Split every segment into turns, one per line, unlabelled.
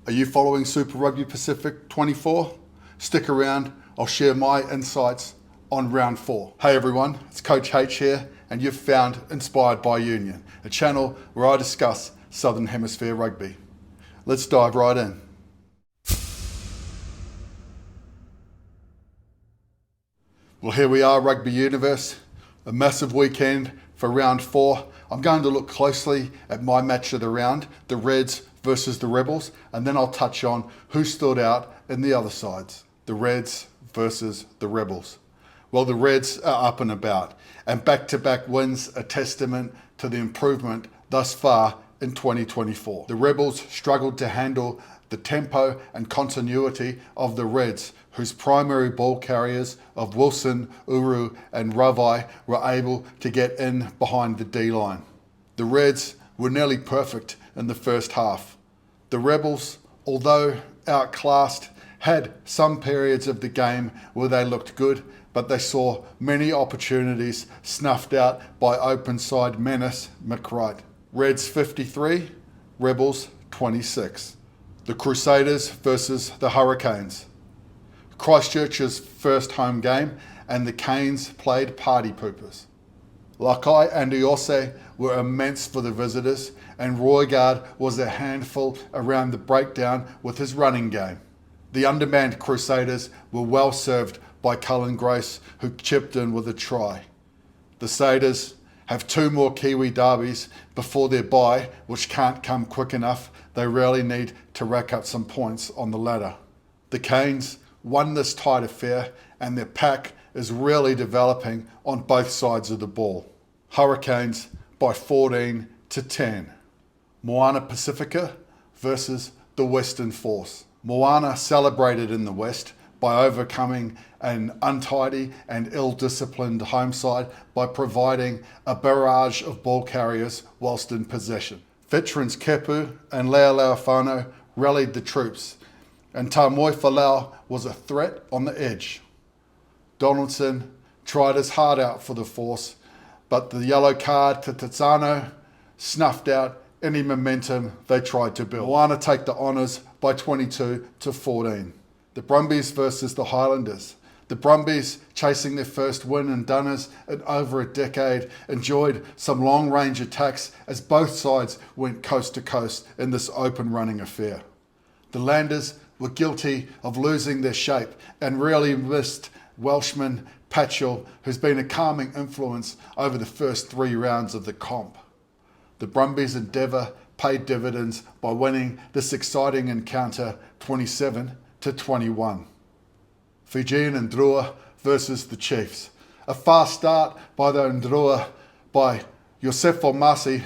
Are you following Super Rugby Pacific 24? Stick around, I'll share my insights on round 4. Hey everyone, it's Coach H here, and you've found Inspired by Union, a channel where I discuss Southern Hemisphere rugby. Let's dive right in. Well, here we are, Rugby Universe, a massive weekend for round 4. I'm going to look closely at my match of the round, the Reds versus the Rebels, and then I'll touch on who stood out in the other sides, the Reds versus the Rebels. Well, the Reds are up and about, and back-to-back wins a testament to the improvement thus far in 2024. The Rebels struggled to handle the tempo and continuity of the Reds, whose primary ball carriers of Wilson, Uru and Ravai were able to get in behind the D-line. The Reds were nearly perfect in the first half. The Rebels, although outclassed, had some periods of the game where they looked good, but they saw many opportunities snuffed out by open side menace McWright. Reds 53, Rebels 26. The Crusaders versus the Hurricanes. Christchurch's first home game, and the Canes played party poopers. Lakai and Iose were immense for the visitors, and Roygaard was a handful around the breakdown with his running game. The undermanned Crusaders were well served by Cullen Grace, who chipped in with a try. The Satyrs have 2 more Kiwi derbies before their bye, which can't come quick enough. They really need to rack up some points on the ladder. The Canes won this tight affair, and their pack is really developing on both sides of the ball. Hurricanes by 14-10. Moana Pacifica versus the Western Force. Moana celebrated in the West by overcoming an untidy and ill-disciplined home side by providing a barrage of ball carriers whilst in possession. Veterans Kepu and Leoleuwhano rallied the troops, and Tamoi Falau was a threat on the edge. Donaldson tried his heart out for the Force, but the yellow card to Tizano snuffed out any momentum they tried to build. Moana take the honours by 22-14. The Brumbies versus the Highlanders. The Brumbies, chasing their first win in Dunners in over a decade, enjoyed some long-range attacks as both sides went coast to coast in this open running affair. The Landers were guilty of losing their shape and really missed Welshman Patchell, who's been a calming influence over the first 3 rounds of the comp. The Brumbies' endeavour paid dividends by winning this exciting encounter 27-21. Fijian Ndrua versus the Chiefs. A fast start by the Ndrua by Yosefo Masi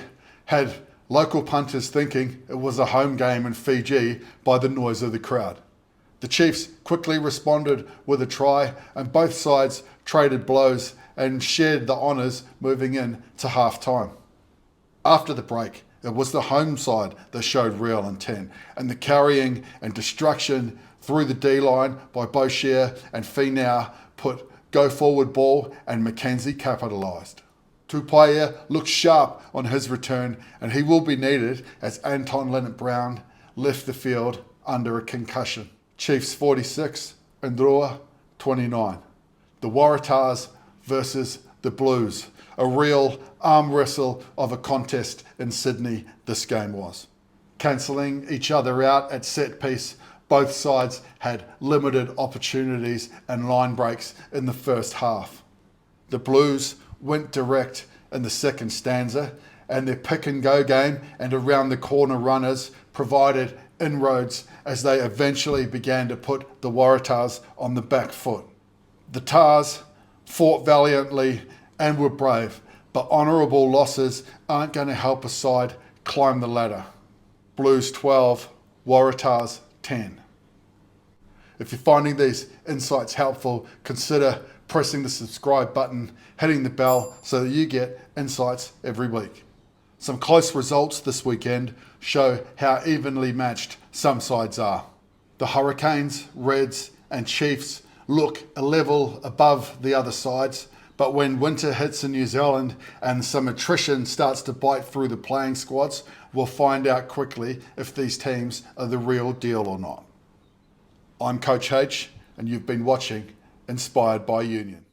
had local punters thinking it was a home game in Fiji by the noise of the crowd. The Chiefs quickly responded with a try, and both sides traded blows and shared the honours moving in to half-time. After the break, it was the home side that showed real intent, and the carrying and destruction through the D-line by Boshier and Finau put go-forward ball, and Mackenzie capitalised. Tupaia looked sharp on his return, and he will be needed as Anton Leonard-Brown left the field under a concussion. Chiefs 46, Ndrua 29. The Waratahs versus the Blues. A real arm wrestle of a contest in Sydney this game was. Cancelling each other out at set piece, both sides had limited opportunities and line breaks in the first half. The Blues went direct in the second stanza, and their pick and go game and around the corner runners provided inroads as they eventually began to put the Waratahs on the back foot. The Tars fought valiantly and were brave, but honourable losses aren't going to help a side climb the ladder. Blues 12, Waratahs 10. If you're finding these insights helpful, consider pressing the subscribe button, hitting the bell so that you get insights every week. Some close results this weekend show how evenly matched some sides are. The Hurricanes, Reds and Chiefs look a level above the other sides, but when winter hits in New Zealand and some attrition starts to bite through the playing squads, we'll find out quickly if these teams are the real deal or not. I'm Coach H, and you've been watching Inspired by Union.